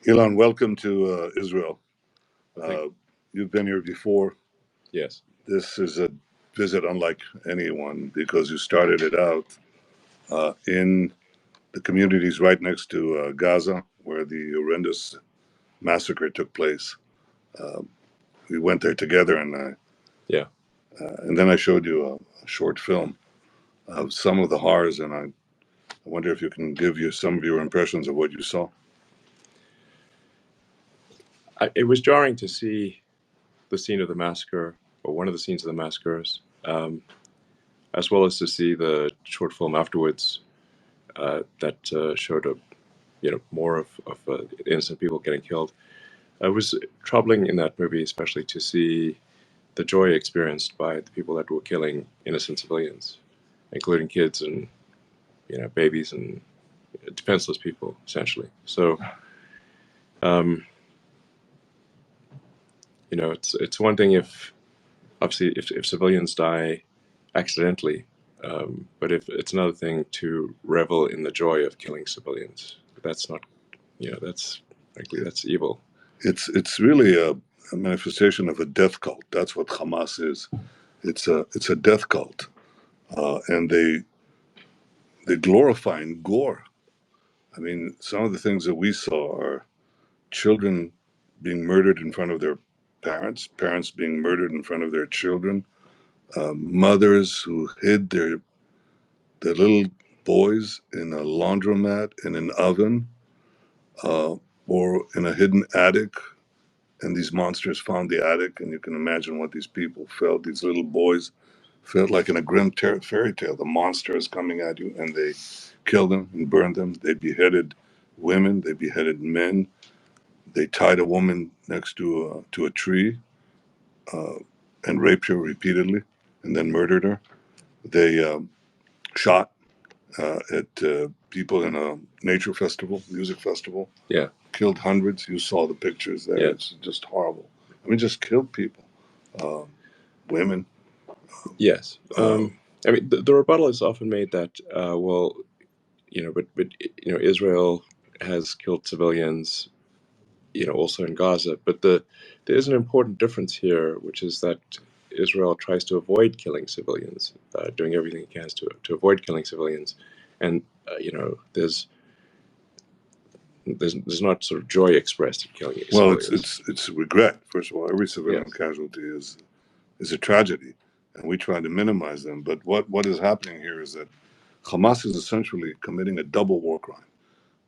Elon, welcome to Israel. Thank You've been here before. Yes. This is a visit unlike anyone because you started it out in the communities right next to Gaza, where the horrendous massacre took place. Uh, we went there together, Yeah. and then I showed you a short film of some of the horrors, and I wonder if you can give you some of your impressions of what you saw. It was jarring to see the scene of the massacre, or one of the scenes of the massacres, as well as to see the short film afterwards that showed more of innocent people getting killed. It was troubling in that movie, especially to see the joy experienced by the people that were killing innocent civilians, including kids and babies and defenseless people, essentially. So, it's one thing if obviously if civilians die accidentally, but if it's another thing to revel in the joy of killing civilians. That's not, that's frankly that's evil. It's really a manifestation of a death cult. That's what Hamas is. It's a death cult, and they glorify and gore. I mean, some of the things that we saw are children being murdered in front of their parents, parents being murdered in front of their children, mothers who hid their little boys in a laundromat, in an oven, or in a hidden attic. And these monsters found the attic, and you can imagine what these people felt. These little boys felt like in a grim fairy tale. The monster is coming at you, and they killed them and burned them. They beheaded women. They beheaded men. They tied a woman next to a tree uh, and raped her repeatedly, and then murdered her. They shot at people in a nature festival, music festival. Yeah. Killed hundreds. You saw the pictures there. Yeah. It's just horrible. I mean, just killed people, women. Yes. I mean, the rebuttal is often made that, but Israel has killed civilians, also in Gaza. But there is an important difference here, which is that Israel tries to avoid killing civilians, doing everything it can to avoid killing civilians, and there's not sort of joy expressed in killing civilians. Well, it's regret. First of all, every civilian casualty is a tragedy, and we try to minimize them. But what is happening here is that Hamas is essentially committing a double war crime.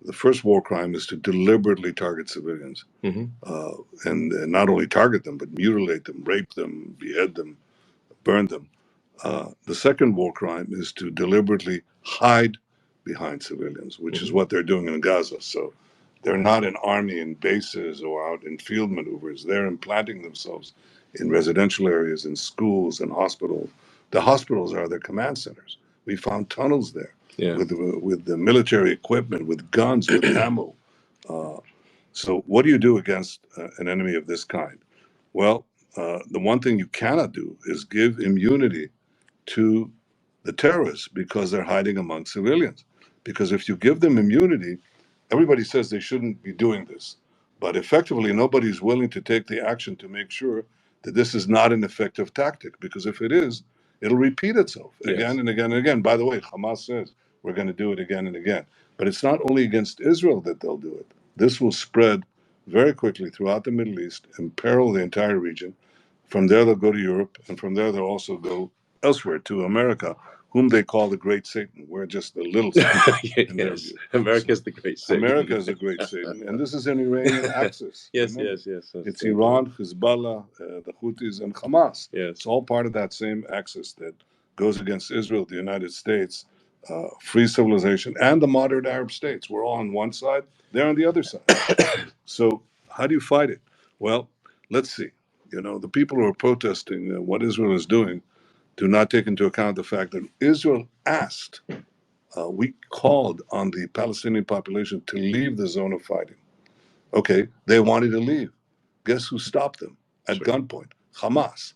The first war crime is to deliberately target civilians, and not only target them, but mutilate them, rape them, behead them, burn them. The second war crime is to deliberately hide behind civilians, which is what they're doing in Gaza. So they're not an army in bases or out in field maneuvers. They're implanting themselves in residential areas, in schools and hospitals. The hospitals are their command centers. We found tunnels there with the military equipment, with guns, with ammo. So what do you do against an enemy of this kind? Well, the one thing you cannot do is give immunity to the terrorists because they're hiding among civilians. Because if you give them immunity, everybody says they shouldn't be doing this. But effectively, nobody's willing to take the action to make sure that this is not an effective tactic. Because if it is, it'll repeat itself again and again and again. By the way, Hamas says we're going to do it again and again. But it's not only against Israel that they'll do it. This will spread very quickly throughout the Middle East, imperil the entire region. From there, they'll go to Europe, and from there, they'll also go elsewhere to America, whom they call the Great Satan. We're just the little Satan. Yes, America is the Great Satan. America is the Great Satan, and this is an Iranian axis. Yes. It's Iran, Hezbollah, the Houthis, and Hamas. Yes. It's all part of that same axis that goes against Israel, the United States, free civilization, and the moderate Arab states. We're all on one side, they're on the other side. So how do you fight it? Well, let's see. The people who are protesting what Israel is doing do not take into account the fact that Israel asked, we called on the Palestinian population to leave the zone of fighting. Okay, they wanted to leave. Guess who stopped them at gunpoint? Hamas.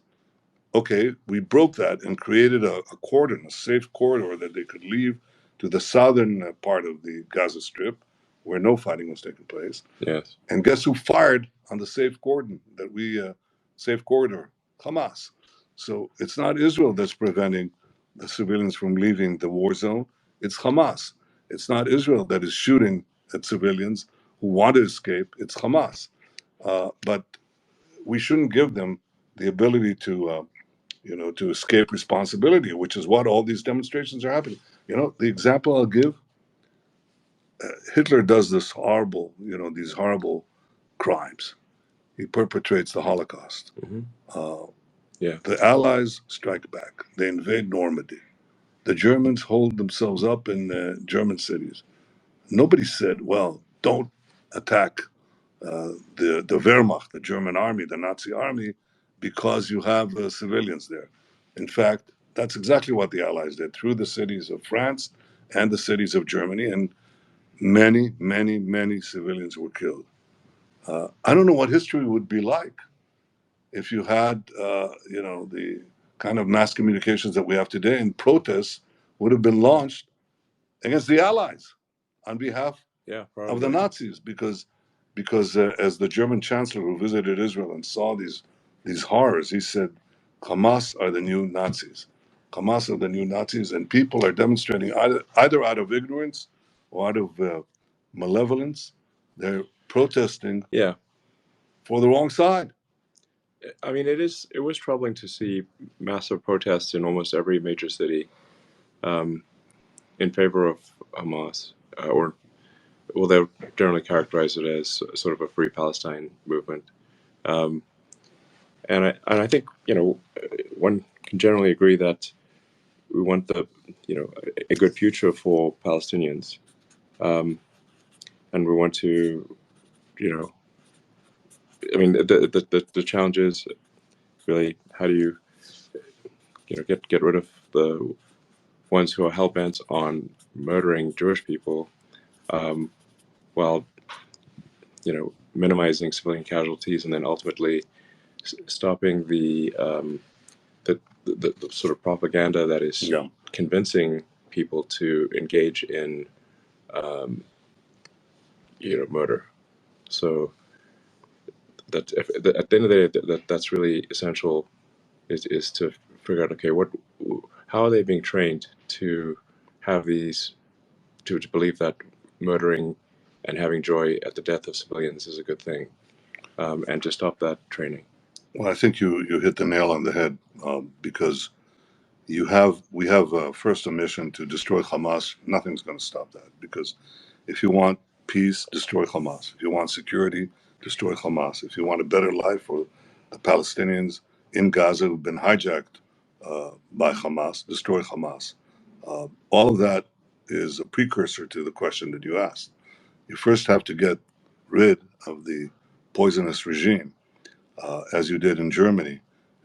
Okay, we broke that and created a cordon, a safe corridor that they could leave to the southern part of the Gaza Strip, where no fighting was taking place. Yes. And guess who fired on the safe corridor Hamas. So it's not Israel that's preventing the civilians from leaving the war zone. It's Hamas. It's not Israel that is shooting at civilians who want to escape. It's Hamas. But we shouldn't give them the ability to escape responsibility, which is what all these demonstrations are happening. The example I'll give, Hitler does these horrible crimes. He perpetrates the Holocaust. Mm-hmm. Yeah. The Allies strike back. They invade Normandy. The Germans hold themselves up in German cities. Nobody said, well, don't attack the Wehrmacht, the German army, the Nazi army, because you have civilians there. In fact, that's exactly what the Allies did through the cities of France and the cities of Germany, and many, many, many civilians were killed. I don't know what history would be like if you had, the kind of mass communications that we have today, and protests would have been launched against the Allies on behalf of the Nazis, because as the German chancellor who visited Israel and saw these horrors, he said, Hamas are the new Nazis. Hamas are the new Nazis, and people are demonstrating either out of ignorance or out of malevolence. They're protesting for the wrong side. I mean, it was troubling to see massive protests in almost every major city in favor of Hamas, they'll generally characterize it as sort of a Free Palestine movement. And I think, one can generally agree that we want a good future for Palestinians. And we want to, the challenge is really, how do you, get rid of the ones who are hell-bent on murdering Jewish people, while, minimizing civilian casualties, and then ultimately stopping the sort of propaganda that is convincing people to engage in, murder. So that at the end of the day, that's really essential, is to figure out, okay, how are they being trained to have to believe that murdering and having joy at the death of civilians is a good thing, and to stop that training. Well, I think you hit the nail on the head, because we have first a mission to destroy Hamas. Nothing's going to stop that, because if you want peace, destroy Hamas. If you want security, destroy Hamas. If you want a better life for the Palestinians in Gaza who've been hijacked by Hamas, destroy Hamas. All of that is a precursor to the question that you asked. You first have to get rid of the poisonous regime, as you did in Germany,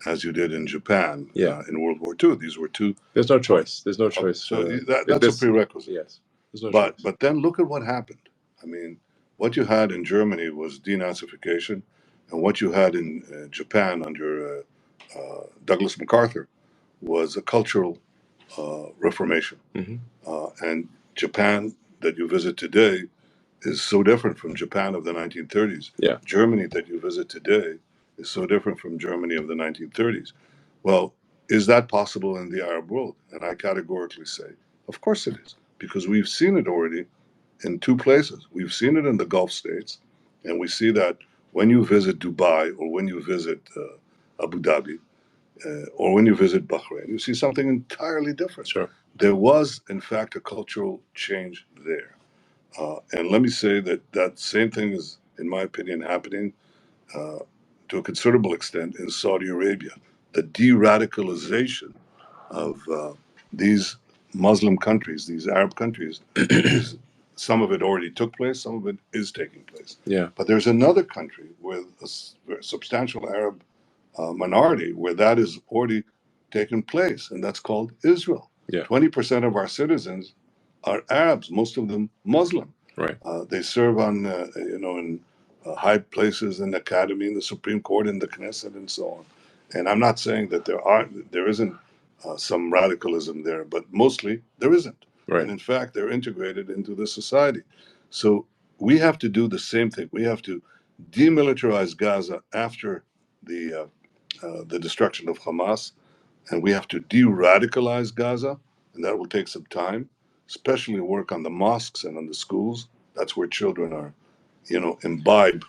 as you did in Japan in World War II. These were two. There's no choice. There's no choice. So that's a prerequisite. Yes. There's no choice. But then look at what happened. I mean, what you had in Germany was denazification, and what you had in Japan under Douglas MacArthur was a cultural reformation. Mm-hmm. And Japan that you visit today is so different from Japan of the 1930s. Yeah. Germany that you visit today is so different from Germany of the 1930s. Well, is that possible in the Arab world? And I categorically say, of course it is, because we've seen it already in two places. We've seen it in the Gulf states, and we see that when you visit Dubai, or when you visit Abu Dhabi, or when you visit Bahrain, you see something entirely different. Sure. There was, in fact, a cultural change there. And let me say that same thing is, in my opinion, happening to a considerable extent in Saudi Arabia. The de-radicalization of these Muslim countries, these Arab countries, some of it already took place, some of it is taking place. Yeah. But there's another country with a substantial Arab minority where that is already taken place, and that's called Israel. Yeah. 20% of our citizens are Arabs, most of them Muslim. Right. They serve on, in high places in the academy, in the Supreme Court, in the Knesset, and so on. And I'm not saying that there isn't some radicalism there, but mostly there isn't. Right. And in fact, they're integrated into the society. So we have to do the same thing. We have to demilitarize Gaza after the destruction of Hamas, and we have to de-radicalize Gaza, and that will take some time, especially work on the mosques and on the schools. That's where children are, imbibe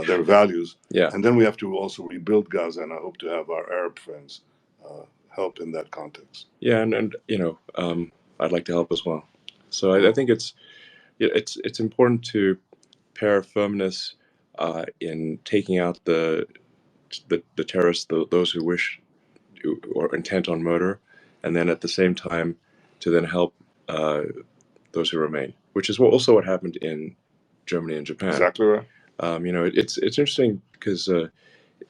their values. Yeah. And then we have to also rebuild Gaza, and I hope to have our Arab friends help in that context. Yeah, and I'd like to help as well. So I think it's important to pair firmness in taking out the terrorists, those who wish or intent on murder, and then at the same time to then help those who remain, which is also what happened in Germany and Japan. Exactly right. It's interesting because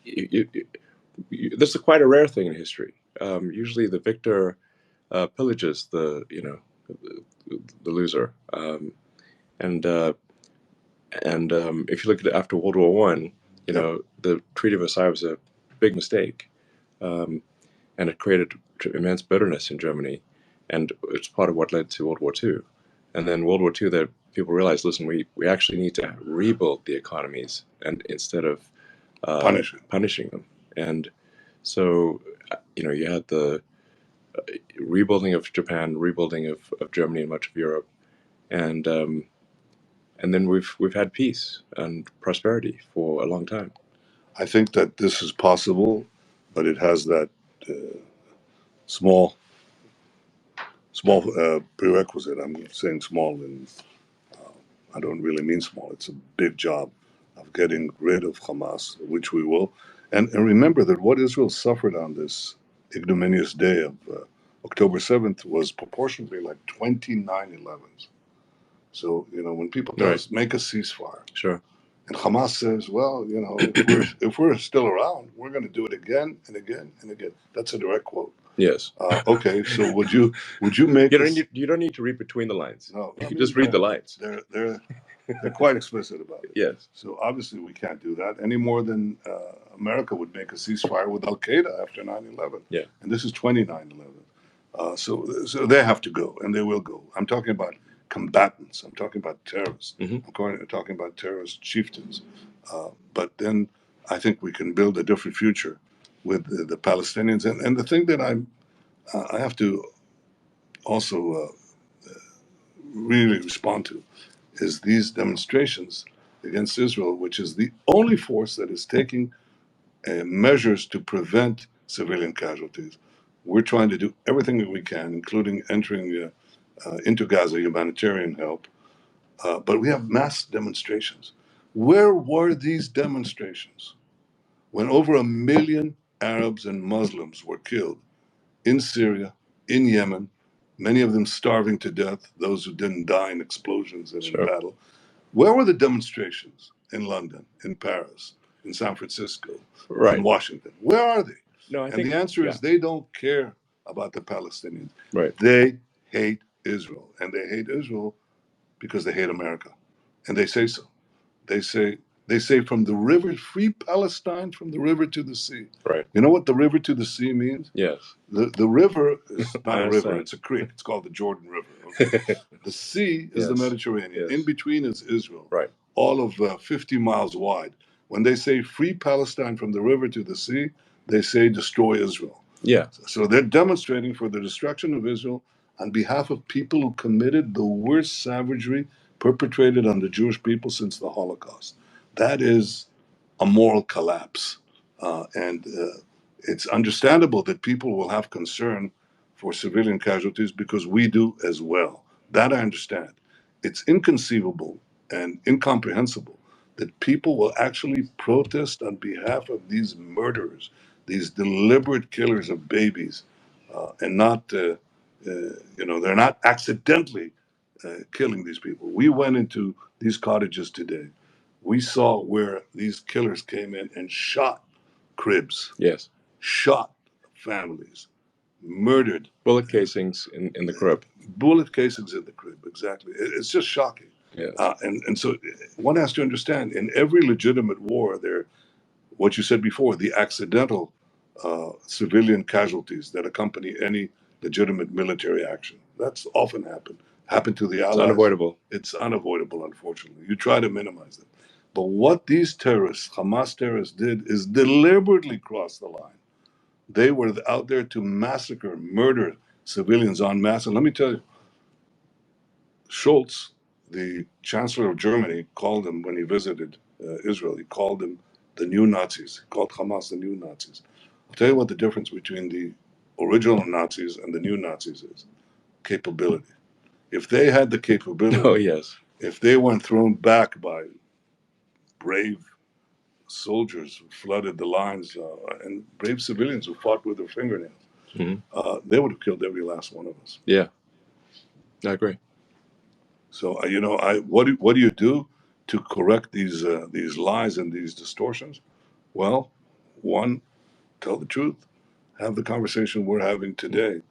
this is quite a rare thing in history. Usually, the victor pillages the loser, and if you look at it after World War I, the Treaty of Versailles was a big mistake, and it created immense bitterness in Germany, and it's part of what led to World War II. And then World War II, that people realized, listen, we actually need to rebuild the economies and instead of punishing them. And so, you had the rebuilding of Japan, rebuilding of Germany and much of Europe, and then we've had peace and prosperity for a long time. I think that this is possible, but it has that small prerequisite. I'm saying small, and I don't really mean small. It's a big job of getting rid of Hamas, which we will. And remember that what Israel suffered on this ignominious day of October 7th was proportionately like 29 11s. So, when people tell us, make a ceasefire. Sure. And Hamas says, well, if we're still around, we're going to do it again and again and again. That's a direct quote. Yes. Okay, so would you make you don't need to read between the lines. No, you can just read the lines. They're quite explicit about it. Yes. So obviously we can't do that any more than America would make a ceasefire with Al Qaeda after 9/11. Yeah. And this is 29/11. So they have to go, and they will go. I'm talking about combatants. I'm talking about terrorists. Mm-hmm. I'm talking about terrorist chieftains. But then I think we can build a different future with the Palestinians. And the thing that I have to also really respond to is these demonstrations against Israel, which is the only force that is taking measures to prevent civilian casualties. We're trying to do everything that we can, including entering into Gaza, humanitarian help. But we have mass demonstrations. Where were these demonstrations when over 1 million Arabs and Muslims were killed in Syria, in Yemen, many of them starving to death, those who didn't die in explosions and in battle? Where were the demonstrations in London, in Paris, in San Francisco, in Washington? Where are they? No, and the answer is they don't care about the Palestinians. Right. They hate Israel, and they hate Israel because they hate America, and they say so. They say from the river, free Palestine from the river to the sea. Right. You know what the river to the sea means? Yes. The river is not a river; it's a creek. It's called the Jordan River. Okay? The sea is the Mediterranean. Yes. In between is Israel. Right. All of 50 miles wide. When they say free Palestine from the river to the sea, they say destroy Israel. Yeah. So they're demonstrating for the destruction of Israel on behalf of people who committed the worst savagery perpetrated on the Jewish people since the Holocaust. That is a moral collapse. And it's understandable that people will have concern for civilian casualties because we do as well. That I understand. It's inconceivable and incomprehensible that people will actually protest on behalf of these murderers, these deliberate killers of babies, and not, they're not accidentally killing these people. We went into these cottages today. We saw where these killers came in and shot cribs. Yes. Shot families, murdered. Bullet casings in the crib. Bullet casings in the crib, exactly. It's just shocking. Yes. And so one has to understand, in every legitimate war, there, what you said before, the accidental civilian casualties that accompany any legitimate military action. That's often happened. happened to the It's Allies. unavoidable. It's unavoidable, unfortunately. You try to minimize it. But what these terrorists, Hamas terrorists, did is deliberately cross the line. They were out there to massacre, murder civilians en masse. And let me tell you, Scholz, the Chancellor of Germany, called them when he visited Israel. He called them the new Nazis. He called Hamas the new Nazis. I'll tell you what the difference between the original Nazis and the new Nazis is: capability. If they had the capability, Oh, yes. if they weren't thrown back by brave soldiers who flooded the lines and brave civilians who fought with their fingernails, they would have killed every last one of us. Yeah, I agree. So what do you do to correct these lies and these distortions? Well, one, tell the truth, have the conversation we're having today.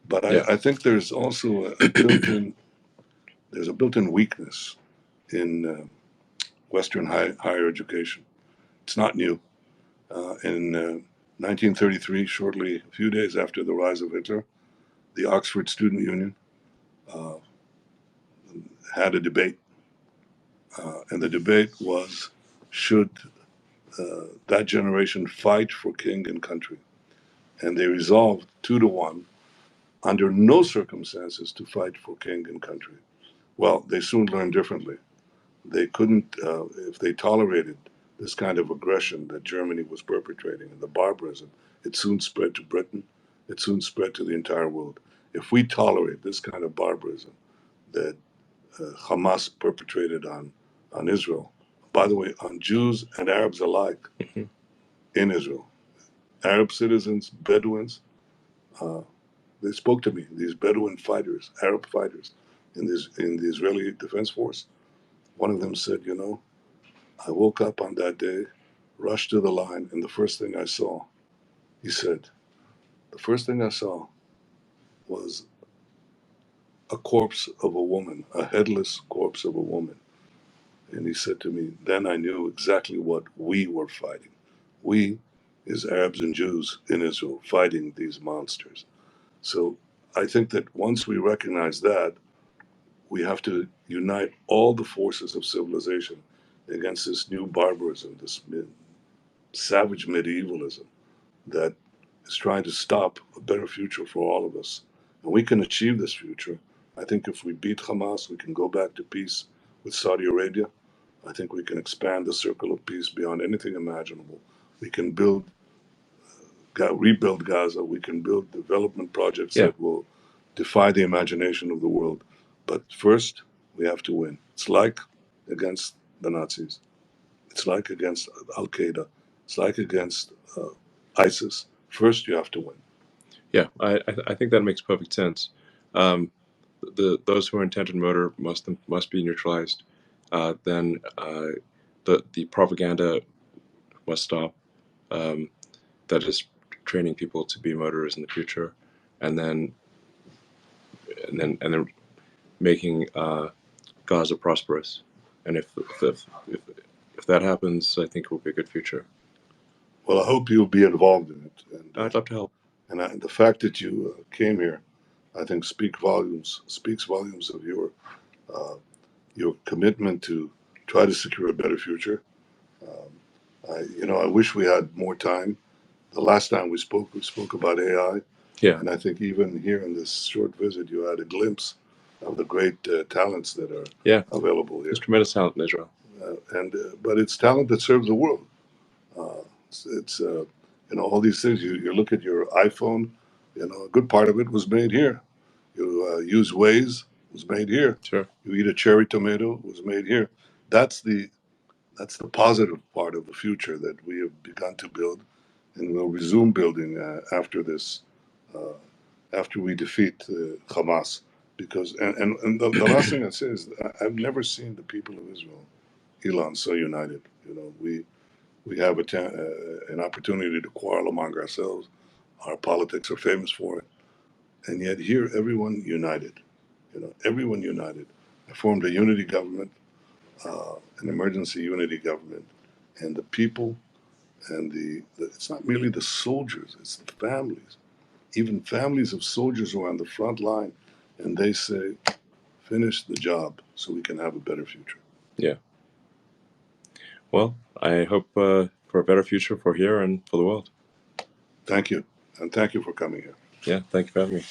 But Yeah. I think there's also a built-in weakness in Western higher education. It's not new. In 1933, shortly a few days after the rise of Hitler, the Oxford Student Union uh, had a debate, and the debate was, should that generation fight for king and country? And they resolved 2-1, under no circumstances to fight for king and country. Well, they soon learned differently. They couldn't, if they tolerated this kind of aggression that Germany was perpetrating and the barbarism, it soon spread to Britain. It soon spread to the entire world. If we tolerate this kind of barbarism that Hamas perpetrated on Israel, by the way, on Jews and Arabs alike in Israel, Arab citizens, Bedouins, uh, they spoke to me, these Bedouin fighters, Arab fighters in the Israeli Defense Force. One of them said, I woke up on that day, rushed to the line, and the first thing I saw, he said, the first thing I saw was a corpse of a woman, a headless corpse of a woman. And he said to me, then I knew exactly what we were fighting. We, as Arabs and Jews in Israel, fighting these monsters. So I think that once we recognize that, we have to unite all the forces of civilization against this new barbarism, this savage medievalism that is trying to stop a better future for all of us. And we can achieve this future. I think if we beat Hamas, we can go back to peace with Saudi Arabia. I think we can expand the circle of peace beyond anything imaginable. We can rebuild Gaza. We can build development projects that will defy the imagination of the world. But first, we have to win. It's like against the Nazis. It's like against Al Qaeda. It's like against ISIS. First, you have to win. Yeah, I think that makes perfect sense. Those who are intent on murder must be neutralized. Then the propaganda must stop. That is training people to be murderers in the future, and then making Gaza prosperous. And if that happens, I think it will be a good future. Well, I hope you'll be involved in it. And I'd love to help. And the fact that you came here, I think, speaks volumes of your commitment to try to secure a better future. I wish we had more time. The last time we spoke about AI. Yeah. And I think even here in this short visit, you had a glimpse of the great talents that are available here. There's tremendous talent in Israel. But it's talent that serves the world. It's all these things. You look at your iPhone, a good part of it was made here. You use Waze, was made here. Sure. You eat a cherry tomato, was made here. That's the positive part of the future that we have begun to build, and we'll resume building after this, after we defeat Hamas. Because and the last thing I say is I've never seen the people of Israel, Elon, so united. We have an opportunity to quarrel among ourselves. Our politics are famous for it, and yet here everyone united. Everyone united. I formed a unity government, an emergency unity government, and the people and it's not merely the soldiers, it's the families, even families of soldiers who are on the front line, and they say, Finish the job so we can have a better future. Yeah. Well, I hope for a better future for here and for the world. Thank you. And thank you for coming here. Yeah, thank you for having me.